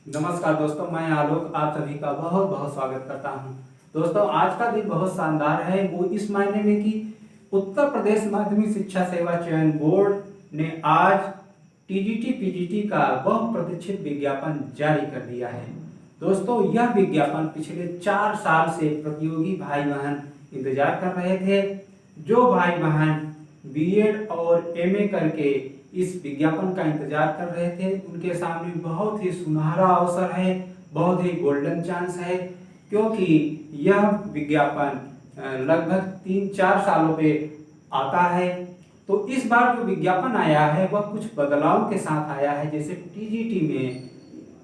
नमस्कार दोस्तों, मैं आलोक आप सभी का बहुत बहुत स्वागत करता हूं। दोस्तों, आज का दिन बहुत शानदार है। वो इस मायने में कि उत्तर प्रदेश माध्यमिक शिक्षा सेवा चयन बोर्ड ने आज टीजीटी पीजीटी का बहुप्रतीक्षित विज्ञापन जारी कर दिया है। दोस्तों, यह विज्ञापन पिछले 4 साल से प्रतियोगी भाई बहन इंतजार कर रहे थे। जो भाई बहन बीएड और एमए करके इस विज्ञापन का इंतजार कर रहे थे, उनके सामने बहुत ही सुनहरा अवसर है, बहुत ही गोल्डन चांस है, क्योंकि यह विज्ञापन लगभग 3-4 सालों पे आता है। तो इस बार जो विज्ञापन आया है वह कुछ बदलाव के साथ आया है। जैसे टीजीटी में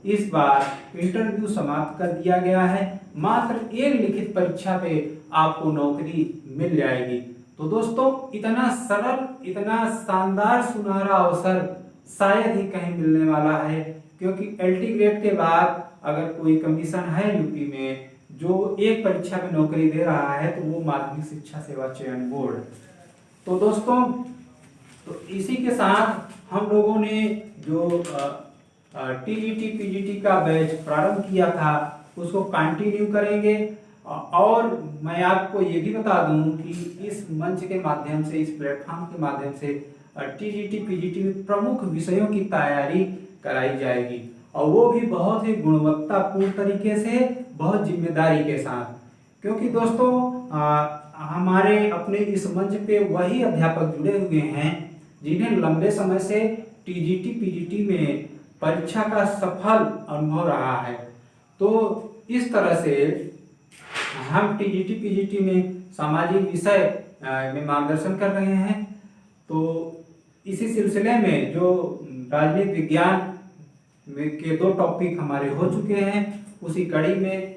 इस बार इंटरव्यू समाप्त कर दिया गया है, मात्र एक लिखित परीक्षा पे आपको नौकरी मिल जाएगी। तो दोस्तों, इतना सरल, इतना शानदार सुनहरा अवसर शायद ही कहीं मिलने वाला है, क्योंकि एलटी ग्रेड के बाद अगर कोई कमीशन है यूपी में जो एक परीक्षा में नौकरी दे रहा है तो वो माध्यमिक शिक्षा सेवा चयन बोर्ड। तो दोस्तों, तो इसी के साथ हम लोगों ने जो टीजीटी पीजीटी का बैच प्रारंभ किया था उसको कंटिन्यू करेंगे। और मैं आपको ये भी बता दूं कि इस मंच के माध्यम से, इस प्लेटफॉर्म के माध्यम से टीजीटी पीजीटी में प्रमुख विषयों की तैयारी कराई जाएगी, और वो भी बहुत ही गुणवत्तापूर्ण तरीके से, बहुत जिम्मेदारी के साथ। क्योंकि दोस्तों, हमारे अपने इस मंच पे वही अध्यापक जुड़े हुए हैं जिन्हें लंबे समय से टीजीटी पीजीटी में परीक्षा का सफल अनुभव रहा है। तो इस तरह से हम टीजीटी पीजीटी में सामाजिक विषय में मार्गदर्शन कर रहे हैं। तो इसी सिलसिले में जो राजनीति विज्ञान के 2 टॉपिक हमारे हो चुके हैं, उसी कड़ी में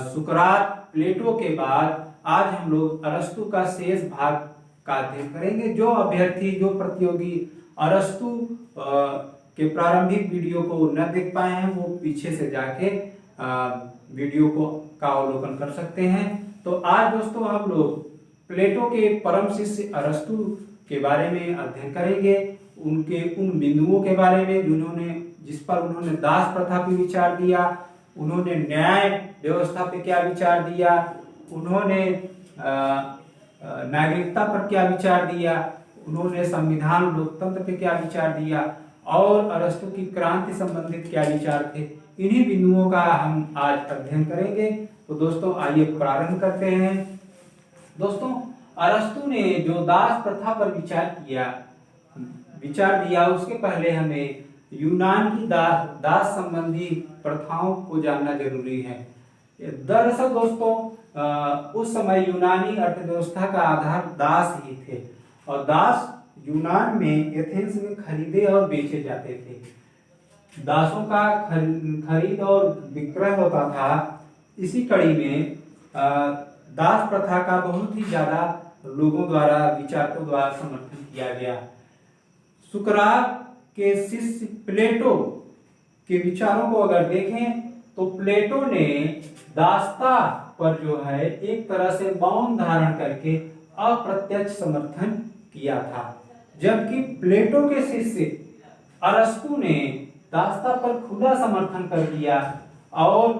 सुकरात, प्लेटो के बाद आज हम लोग अरस्तु का शेष भाग का अध्ययन करेंगे। जो अभ्यर्थी, जो प्रतियोगी अरस्तु के प्रारंभिक वीडियो को न देख पाए हैं वो पीछे से जाके वीडियो को का अवलोकन कर सकते हैं। तो आज दोस्तों हम लोग प्लेटो के परम शिष्य अरस्तु के बारे में अध्ययन करेंगे, उनके उन बिंदुओं के बारे में जिस पर उन्होंने दास प्रथा पर विचार दिया, उन्होंने न्याय व्यवस्था पे क्या विचार दिया, उन्होंने नागरिकता पर क्या विचार दिया, उन्होंने संविधान लोकतंत्र पे क्या विचार दिया, और अरस्तु की क्रांति संबंधित क्या विचार थे। इन्हीं बिंदुओं का हम आज अध्ययन करेंगे। तो दोस्तों, आइए प्रारंभ करते हैं। दोस्तों, अरस्तु ने जो दास प्रथा पर विचार दिया, उसके पहले हमें यूनान की दास संबंधी प्रथाओं को जानना जरूरी है। दरअसल दोस्तों, उस समय यूनानी अर्थव्यवस्था का आधार दास ही थे, और दास यूनान में, एथेंस में खरीदे और बेचे जाते थे। दासों का खरीद और विक्रय होता था। इसी कड़ी में दास प्रथा का बहुत ही ज्यादा लोगों द्वारा, विचारकों द्वारा समर्थन किया गया। सुकरात के शिष्य प्लेटो के विचारों को अगर देखें तो प्लेटो ने दासता पर जो है एक तरह से मौन धारण करके अप्रत्यक्ष समर्थन किया था, जबकि प्लेटो के शिष्य अरस्तु ने दासता पर खुला समर्थन कर दिया और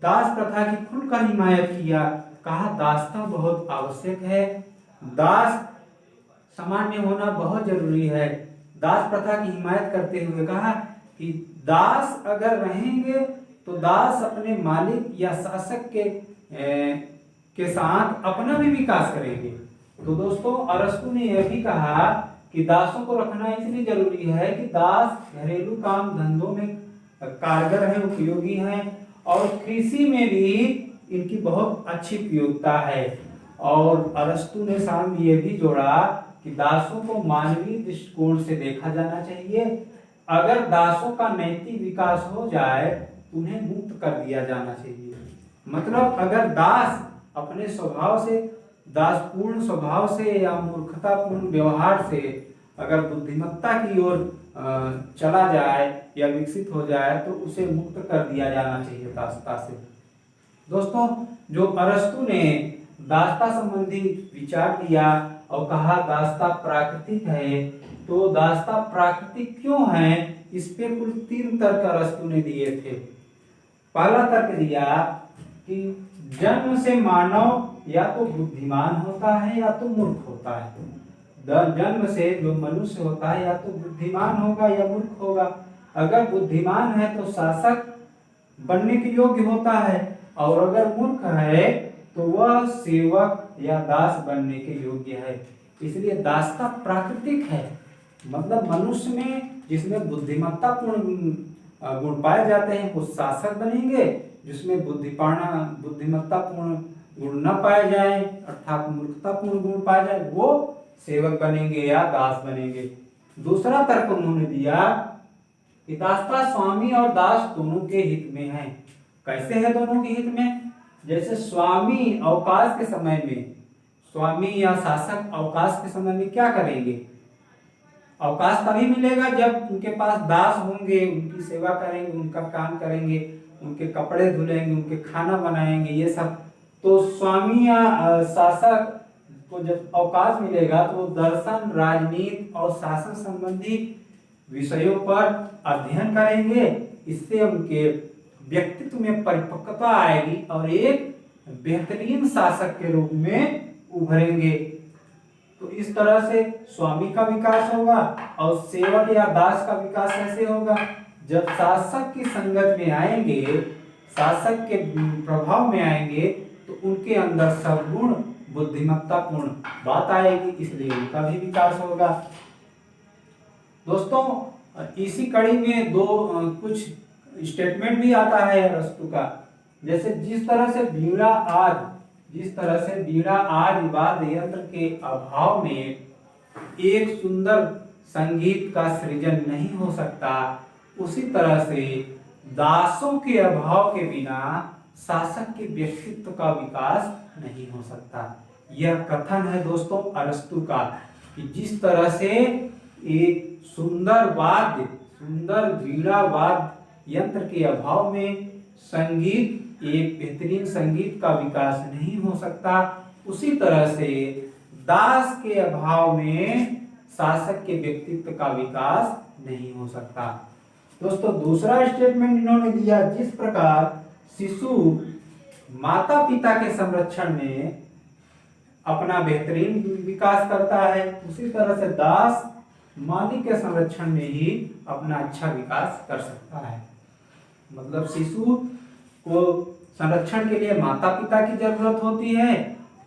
दास प्रथा की खुलकर हिमायत किया। कहा दासता बहुत आवश्यक है, दास सामान्य होना बहुत जरूरी है। दास प्रथा की हिमायत करते हुए कहा कि दास अगर रहेंगे तो दास अपने मालिक या शासक के साथ अपना भी विकास करेंगे। तो दोस्तों, अरस्तु ने यह भी कहा कि दासों को रखना इसलिए जरूरी है कि दास घरेलू काम धंधों में कारगर हैं, उपयोगी हैं, और कृषि में भी इनकी बहुत अच्छी उपयोगिता है। और अरस्तु ने साथ ये भी जोड़ा कि दासों को मानवीय दृष्टिकोण से देखा जाना चाहिए। अगर दासों का नैतिक विकास हो जाए तो उन्हें मुक्त कर दिया जाना चाहिए। मतलब अगर दास अपने स्वभाव से, दासपूर्ण स्वभाव से या मूर्खतापूर्ण व्यवहार से अगर बुद्धिमत्ता की ओर चला जाए या विकसित हो जाए तो उसे मुक्त कर दिया जाना चाहिए दासता से। दोस्तों, जो अरस्तु ने दासता संबंधी विचार दिया और कहा दासता प्राकृतिक है, तो दासता प्राकृतिक क्यों है, इस पे कुल 3 तर्क अरस्तु ने दिए थे। पहला तर्क दिया कि जन्म से मानव या तो बुद्धिमान होता है या तो मूर्ख होता है। जन्म से जो मनुष्य होता है या तो बुद्धिमान होगा या मूर्ख होगा। अगर बुद्धिमान है तो शासक बनने के योग्य होता है, और अगर मूर्ख है तो वह सेवक या दास बनने के योग्य है। इसलिए दासता प्राकृतिक है, मतलब मनुष्य में जिसमें बुद्धिमत्ता पूर्ण गुण पाए जाते हैं वो शासक बनेंगे, जिसमें बुद्धिमत्ता पूर्ण गुण न पाए जाए अर्थात मूर्खता पूर्ण गुण पाए जाए वो सेवक बनेंगे या दास बनेंगे। दूसरा तर्क उन्होंने दिया कि दासता स्वामी और दास दोनों के हित में है। कैसे है दोनों के हित में? जैसे स्वामी अवकाश के समय में, स्वामी या शासक अवकाश के समय में क्या करेंगे? अवकाश तभी मिलेगा जब उनके पास दास होंगे, उनकी सेवा करेंगे, उनका काम करेंगे, उनके कपड़े धुलेंगे, उनके खाना बनाएंगे, ये सब। तो स्वामी या शासक को जब अवकाश मिलेगा तो वो दर्शन, राजनीति और शासन संबंधी विषयों पर अध्ययन करेंगे। इससे उनके व्यक्तित्व में परिपक्वता आएगी और एक बेहतरीन शासक के रूप में उभरेंगे। तो इस तरह से स्वामी का विकास होगा। और सेवक या दास का विकास कैसे होगा? जब शासक की संगत में आएंगे, शासक के प्रभाव में आएंगे तो उनके अंदर सद्गुण, बुद्धिमत्ता पूर्ण बात आएगी, इसलिए उनका भी विकास होगा। दोस्तों, इसी कड़ी में कुछ स्टेटमेंट भी आता है अरस्तु का। जैसे जिस तरह से वीणा आदि वाद्य यंत्र के अभाव में एक सुंदर संगीत का सृजन नहीं हो सकता, उसी तरह से दासों के अभाव के बिना शासक के व्यक्तित्व का विकास नहीं हो सकता। यह कथन है दोस्तों अरस्तु का कि जिस तरह से एक सुंदर वीणा वाद्य यंत्र के अभाव में एक बेहतरीन संगीत का विकास नहीं हो सकता, उसी तरह से दास के अभाव में शासक के व्यक्तित्व का विकास नहीं हो सकता। दोस्तों, दूसरा स्टेटमेंट इन्होंने दिया, जिस प्रकार शिशु माता पिता के संरक्षण में अपना बेहतरीन विकास करता है, उसी तरह से दास मालिक के संरक्षण में ही अपना अच्छा विकास कर सकता है। मतलब शिशु को संरक्षण के लिए माता पिता की जरूरत होती है,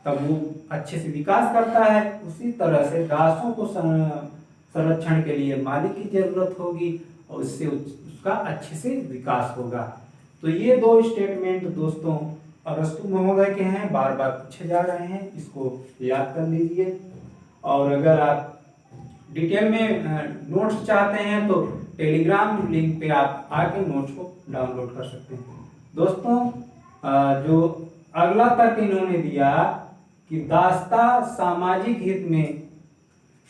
तब वो अच्छे से विकास करता है। उसी तरह से दासों को संरक्षण के लिए मालिक की जरूरत होगी और इससे उसका अच्छे से विकास होगा। तो ये दो स्टेटमेंट दोस्तों अरस्तु महोदय के हैं, बार बार पूछे जा रहे हैं, इसको याद कर लीजिए। और अगर आप डिटेल में नोट्स चाहते हैं तो टेलीग्राम लिंक पे आप आके नोट्स को डाउनलोड कर सकते हैं। दोस्तों, जो अगला तर्क इन्होंने दिया कि दासता सामाजिक हित में,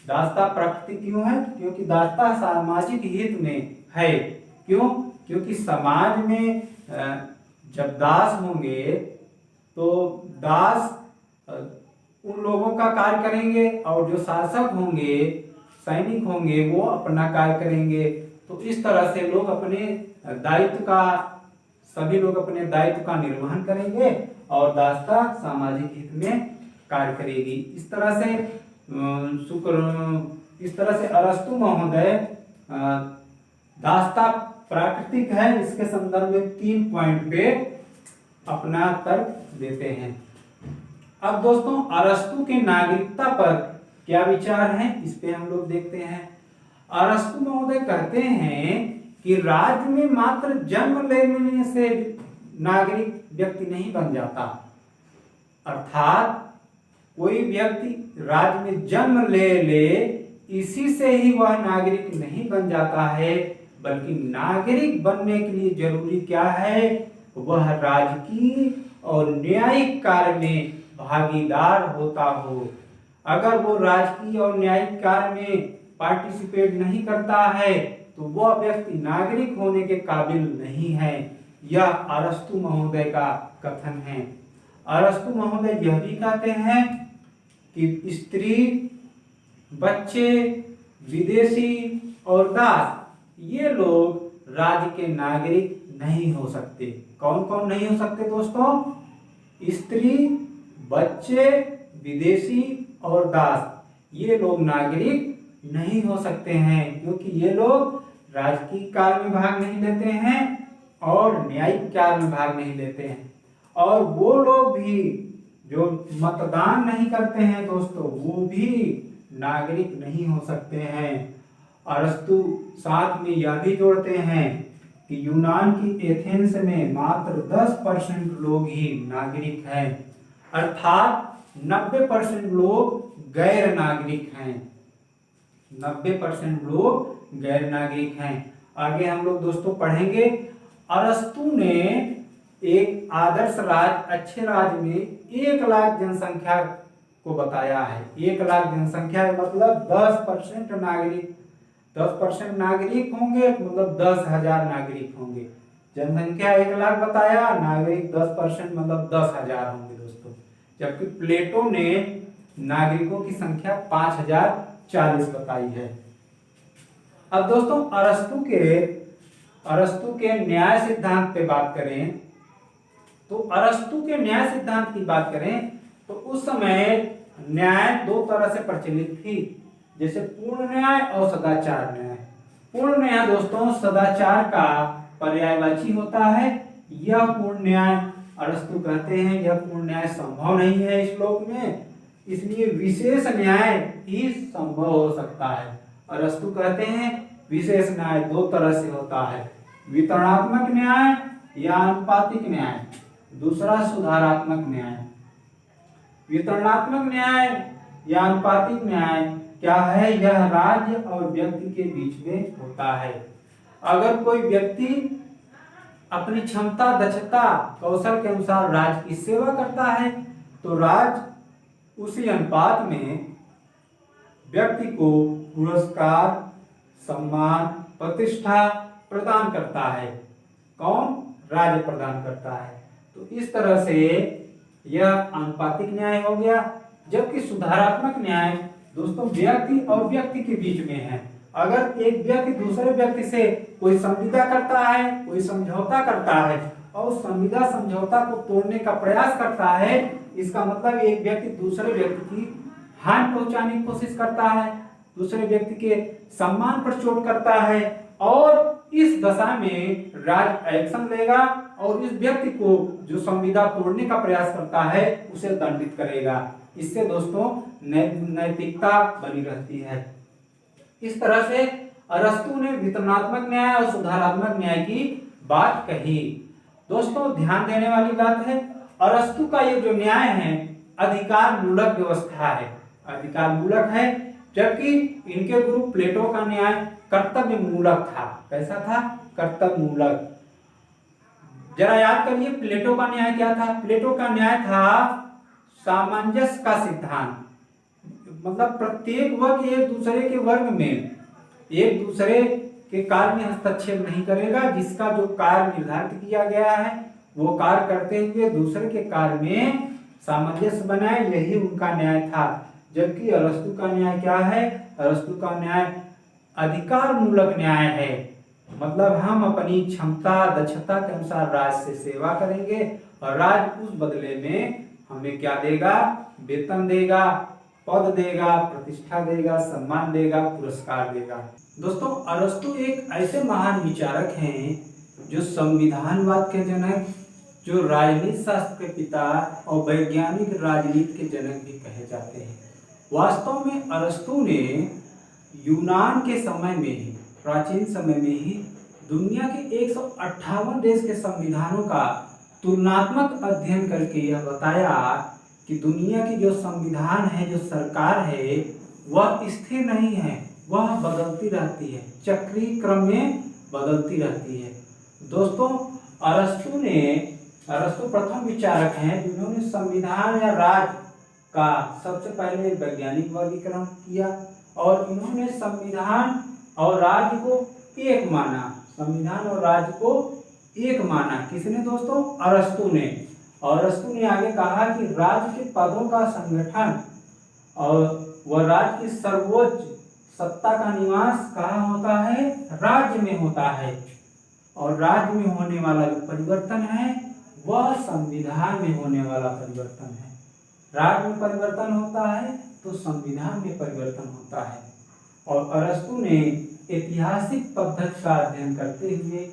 दासता प्राकृतिक क्यों है? क्योंकि दासता सामाजिक हित में है। क्यों? क्योंकि समाज में जब दास होंगे तो दास उन लोगों का कार्य करेंगे और जो शासक होंगे, सैनिक होंगे, वो अपना कार्य करेंगे। तो इस तरह से सभी लोग अपने दायित्व का निर्वहन करेंगे और दासता सामाजिक हित में कार्य करेगी। इस तरह से अरस्तु महोदय दासता प्राकृतिक है, इसके संदर्भ में 3 पॉइंट पे अपना तर्क देते हैं। अब दोस्तों, अरस्तु के नागरिकता पर क्या विचार है, इस पे हम लोग देखते हैं। अरस्तु महोदय कहते हैं कि राज्य में मात्र जन्म लेने से नागरिक व्यक्ति नहीं बन जाता, अर्थात कोई व्यक्ति राज्य में जन्म ले इसी से ही वह नागरिक नहीं बन जाता है, बल्कि नागरिक बनने के लिए जरूरी क्या है? वह राजकीय और न्यायिक कार्य में भागीदार होता हो। अगर वो राजकीय और न्यायिक कार्य में पार्टिसिपेट नहीं करता है तो वह व्यक्ति नागरिक होने के काबिल नहीं है। यह अरस्तु महोदय का कथन है। अरस्तु महोदय यह भी कहते हैं कि स्त्री, बच्चे, विदेशी और दास ये लोग राज्य के नागरिक नहीं हो सकते। कौन कौन नहीं हो सकते दोस्तों? स्त्री, बच्चे, विदेशी और दास, ये लोग नागरिक नहीं हो सकते हैं, क्योंकि ये लोग राजकीय कार्य में भाग नहीं लेते हैं और न्यायिक कार्य में भाग नहीं लेते हैं। और वो लोग भी जो मतदान नहीं करते हैं दोस्तों, वो भी नागरिक नहीं हो सकते हैं। अरस्तु साथ में यह भी जोड़ते हैं कि यूनान की एथेंस में मात्र 10% लोग ही नागरिक हैं, अर्थात 90% लोग गैर नागरिक हैं। 90% लोग गैर नागरिक हैं। आगे हम लोग दोस्तों पढ़ेंगे, अरस्तु ने एक आदर्श राज्य, अच्छे राज्य में 1 लाख जनसंख्या को बताया है। 1 लाख जनसंख्या मतलब 10% नागरिक, 10% नागरिक होंगे मतलब 10,000 नागरिक होंगे। जनसंख्या 1 लाख बताया, नागरिक 10% मतलब 10,000 होंगे दोस्तों। जबकि प्लेटो ने नागरिकों की संख्या 5,040 बताई है। अब दोस्तों अरस्तु के न्याय सिद्धांत पे बात करें तो अरस्तु के न्याय सिद्धांत की बात करें तो उस समय न्याय 2 तरह से प्रचलित थी, जैसे पूर्ण न्याय और सदाचार न्याय। पूर्ण न्याय दोस्तों सदाचार का पर्यायवाची होता है। यह पूर्ण न्याय, अरस्तु कहते हैं, यह पूर्ण न्याय संभव नहीं है इस लोक में, इसलिए विशेष न्याय ही संभव हो सकता है। अरस्तु कहते हैं विशेष न्याय 2 तरह से होता है, वितरणात्मक न्याय या आनुपातिक न्याय, दूसरा सुधारात्मक न्याय। वितरणात्मक न्याय या आनुपातिक न्याय क्या है? यह राज्य और व्यक्ति के बीच में होता है। अगर कोई व्यक्ति अपनी क्षमता, दक्षता, कौशल के अनुसार राज्य की सेवा करता है तो राज्य उसी अनुपात में व्यक्ति को पुरस्कार, सम्मान, प्रतिष्ठा प्रदान करता है। कौन? राज्य प्रदान करता है। तो इस तरह से यह आनुपातिक न्याय हो गया। जबकि सुधारात्मक न्याय दोस्तों व्यक्ति और व्यक्ति के बीच में है। अगर एक व्यक्ति दूसरे व्यक्ति से कोई संविदा करता है, कोई समझौता करता है और संविदा समझौता को तोड़ने का प्रयास करता है, इसका मतलब एक व्यक्ति दूसरे व्यक्ति की हानि पहुंचाने की कोशिश करता है, दूसरे व्यक्ति के सम्मान पर चोट करता है, और इस दशा में राज्य एक्शन लेगा और इस व्यक्ति को जो संविदा तोड़ने का प्रयास करता है उसे दंडित करेगा। इससे दोस्तों नैतिकता बनी रहती है। इस तरह से अरस्तु ने वितरणात्मक न्याय और सुधारात्मक न्याय की बात कही। दोस्तों ध्यान देने वाली बात है, अरस्तु का ये जो न्याय है अधिकार मूलक व्यवस्था है, अधिकार मूलक है, जबकि इनके गुरु प्लेटो का न्याय कर्तव्य मूलक था। कैसा था? कर्तव्य मूलक। जरा याद करिए प्लेटो का न्याय क्या था? प्लेटो का न्याय था सामंजस्य का सिद्धांत, मतलब प्रत्येक वर्ग एक दूसरे के वर्ग में एक दूसरे के कार्य में हस्तक्षेप नहीं करेगा, जिसका जो कार्य निर्धारित किया गया है वो कार्य करते हुए दूसरे के कार्य में सामंजस्य बनाए, यही उनका न्याय था। जबकि अरस्तु का न्याय क्या है? अरस्तु का न्याय अधिकार मूलक न्याय है, मतलब हम अपनी क्षमता, दक्षता के अनुसार राज्य से सेवा करेंगे और राज्य उस बदले में हमें क्या देगा? वेतन देगा, पद देगा, प्रतिष्ठा देगा, सम्मान देगा, पुरस्कार देगा। दोस्तों अरस्तु एक ऐसे महान विचारक हैं जो संविधानवाद के जनक, जो राजनीति शास्त्र के पिता और वैज्ञानिक राजनीति के जनक भी कहे जाते हैं। वास्तव में अरस्तु ने यूनान के समय में ही, प्राचीन समय में ही दुनिया के 158 देश के संविधानों का तुलनात्मक अध्ययन करके यह बताया कि दुनिया की जो संविधान है, जो सरकार है, वह स्थिर नहीं है, वह बदलती रहती है, चक्रीय क्रम में बदलती रहती है। दोस्तों अरस्तु प्रथम विचारक हैं जिन्होंने संविधान या राज्य का सबसे पहले वैज्ञानिक वर्गीकरण किया और इन्होंने संविधान और राज्य को एक माना। संविधान और राज्य को एक माना किसने दोस्तों? अरस्तु ने। और अरस्तु ने आगे कहा कि राज्य के पदों का संगठन और वह राज्य की सर्वोच्च सत्ता का निवास कहाँ होता है? राज्य में होता है। और राज्य में होने वाला जो परिवर्तन है वह संविधान में होने वाला परिवर्तन है। राज्य में परिवर्तन होता है तो संविधान में परिवर्तन होता है। और अरस्तु ने ऐतिहासिक पद्धति का अध्ययन करते हुए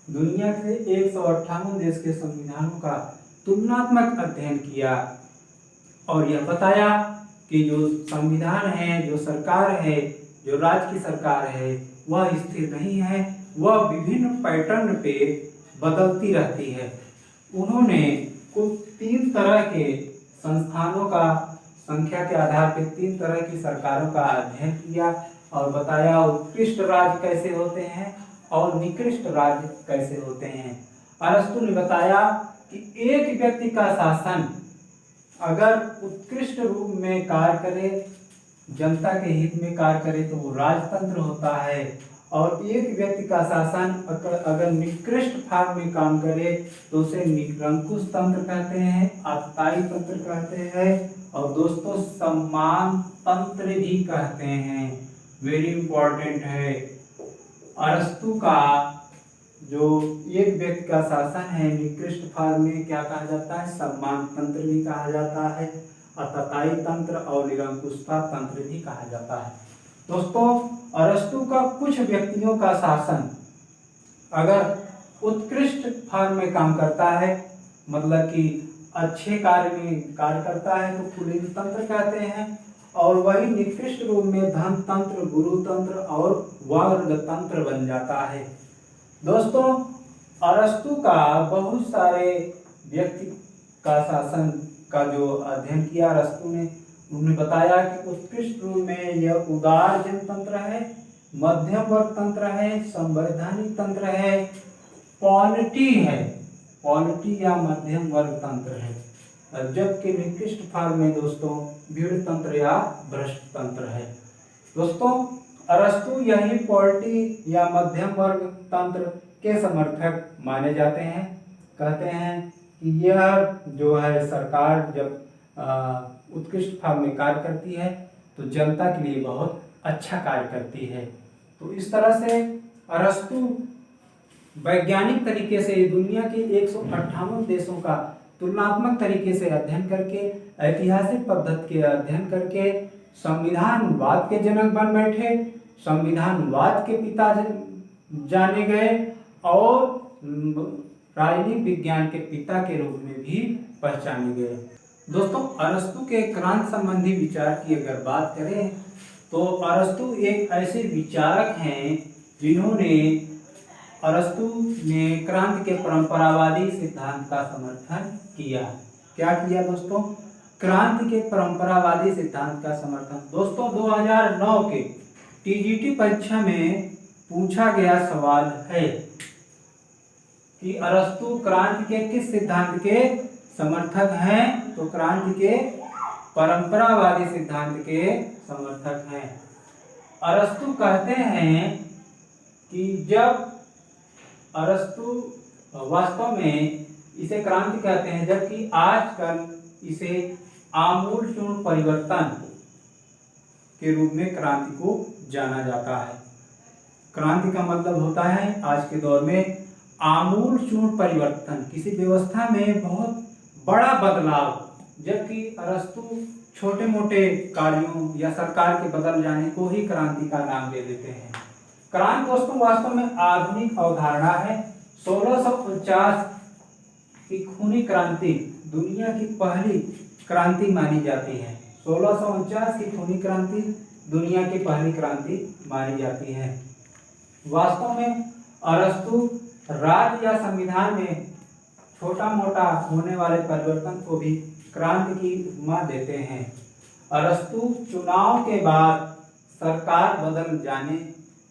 दुनिया के 158 देश के संविधानों का तुलनात्मक अध्ययन किया और यह बताया कि जो संविधान है, जो सरकार है, जो राज्य की सरकार है, वह स्थिर नहीं है, वह विभिन्न पैटर्न पे बदलती रहती है। उन्होंने कुल 3 तरह के संस्थानों का संख्या के आधार पर 3 तरह की सरकारों का अध्ययन किया और बताया उत्कृष्ट राज्य कैसे होते हैं और निकृष्ट राज्य कैसे होते हैं। अरस्तु ने बताया कि एक व्यक्ति का शासन अगर उत्कृष्ट रूप में कार्य करे, जनता के हित में कार्य करे तो वो राजतंत्र होता है, और एक व्यक्ति का शासन अगर निकृष्ट फॉर्म में काम करे तो उसे निरंकुश तंत्र कहते हैं, आतताई तंत्र कहते हैं, और दोस्तों सम्मान तंत्र भी कहते हैं। वेरी इंपॉर्टेंट है। अरस्तु का जो एक व्यक्ति का शासन है निकृष्ट फॉर्म में क्या कहा जाता है? सम्मान तंत्र भी कहा जाता है, आतताई तंत्र और निरंकुशता तंत्र भी कहा जाता है। दोस्तों अरस्तु का कुछ व्यक्तियों का शासन अगर उत्कृष्ट फॉर्म में काम करता है, मतलब कि अच्छे कार्य में कार्य करता है तो कुलीन तंत्र कहते हैं, और वही निकृष्ट रूप में धन तंत्र, गुरु तंत्र और वर्ग तंत्र बन जाता है। दोस्तों अरस्तु का बहुत सारे व्यक्ति का शासन का जो अध्ययन किया अरस्तु ने, उन्होंने बताया कि उत्कृष्ट रूप में यह उदार जनतंत्र है, मध्यम वर्ग तंत्र है, संवैधानिक तंत्र है, पॉलिटी है, पॉलिटी या मध्यम वर्ग तंत्र है, जबकि निकृष्ट फॉर्म में दोस्तों भीड़ तंत्र या भ्रष्ट तंत्र है। दोस्तों अरस्तु यही पॉलिटी या मध्यम वर्ग तंत्र के समर्थक माने जाते हैं। कहते हैं कि यह जो है सरकार जब उत्कृष्ट फॉर्म में कार्य करती है तो जनता के लिए बहुत अच्छा कार्य करती है। तो इस तरह से अरस्तु वैज्ञानिक तरीके से दुनिया के 158 देशों का तुलनात्मक तरीके से अध्ययन करके, ऐतिहासिक पद्धति के अध्ययन करके संविधानवाद के जनक बन बैठे, संविधानवाद के पिता जाने गए और राजनीतिक विज्ञान के पिता के रूप में भी पहचाने गए। दोस्तों अरस्तु के क्रांति संबंधी विचार की अगर बात करें तो अरस्तु एक ऐसे विचारक हैं जिन्होंने अरस्तु ने क्रांति के परंपरावादी सिद्धांत का समर्थन किया। क्या किया दोस्तों? क्रांति के परंपरावादी सिद्धांत का समर्थन। दोस्तों 2009 के टीजीटी परीक्षा में पूछा गया सवाल है कि अरस्तु क्रांति के किस सिद्धांत के समर्थक हैं? तो क्रांति के परंपरावादी सिद्धांत के समर्थक हैं। अरस्तु कहते हैं कि जब अरस्तु वास्तव में इसे क्रांति कहते हैं, जबकि आजकल इसे आमूलचूल परिवर्तन के रूप में क्रांति को जाना जाता है। क्रांति का मतलब होता है आज के दौर में आमूलचूल परिवर्तन, किसी व्यवस्था में बहुत बड़ा बदलाव, जबकि अरस्तु छोटे मोटे कार्यों या सरकार के बदल जाने को ही क्रांति का नाम दे देते हैं। क्रांति दोस्तों वास्तव में आधुनिक अवधारणा है। 1649 की खूनी क्रांति दुनिया की पहली क्रांति मानी जाती है। 1649 की खूनी क्रांति दुनिया की पहली क्रांति मानी जाती है। वास्तव में अरस्तु राज्य या संविधान में छोटा मोटा होने वाले परिवर्तन को भी क्रांति की उपमा देते हैं। अरस्तु चुनाव के बाद सरकार बदल जाने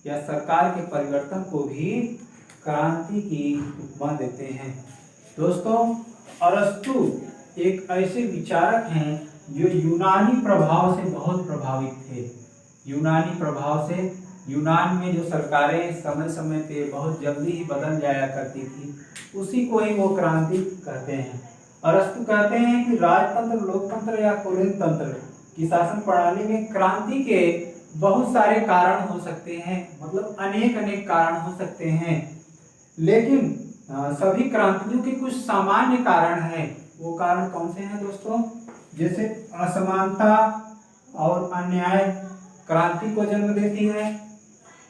या सरकार के परिवर्तन को भी क्रांति की उपमा देते हैं। दोस्तों अरस्तु एक ऐसे विचारक हैं जो यूनानी प्रभाव से बहुत प्रभावित थे। यूनानी प्रभाव से, यूनान में जो सरकारें समय समय पे बहुत जल्दी ही बदल जाया करती थी, उसी को ही वो क्रांति कहते हैं। अरस्तु कहते हैं कि राजतंत्र, लोकतंत्र या कुलीन तंत्र की शासन प्रणाली में क्रांति के बहुत सारे कारण हो सकते हैं, मतलब अनेक कारण हो सकते हैं। लेकिन सभी क्रांतियों के कुछ सामान्य कारण हैं। वो कारण कौन से हैं दोस्तों? जैसे असमानता और अन्याय क्रांति को जन्म देती है।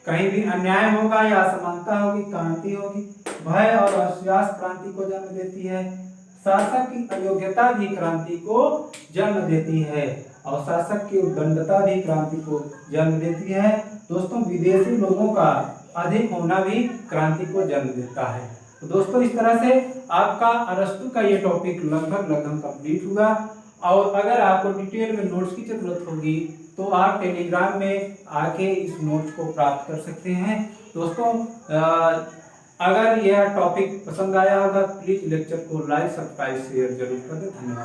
कहीं भी अन्याय होगा या असमानता होगी, क्रांति होगी। भय और अविश्वास क्रांति को जन्म देती है। शासक की अयोग्यता भी क्रांति को जन्म देती है और शासक की उद्दंडता भी क्रांति को जन्म देती है। दोस्तों, विदेशी लोगों का अधिक होना भी क्रांति को जन्म देता है। तो दोस्तों, इस तरह से आपका अरस्तु का ये टॉपिक लगभग कंप्लीट हुआ। और अगर आपको डिटेल में नोट्स की जरूरत होगी तो आप टेलीग्राम में आके इस नोट्स को प्राप्त कर सकते हैं। दोस्तों, अगर यह टॉपिक पसंद आया होगा प्लीज लेक्चर को लाइक, सब्सक्राइब, शेयर जरूर कर दें। धन्यवाद।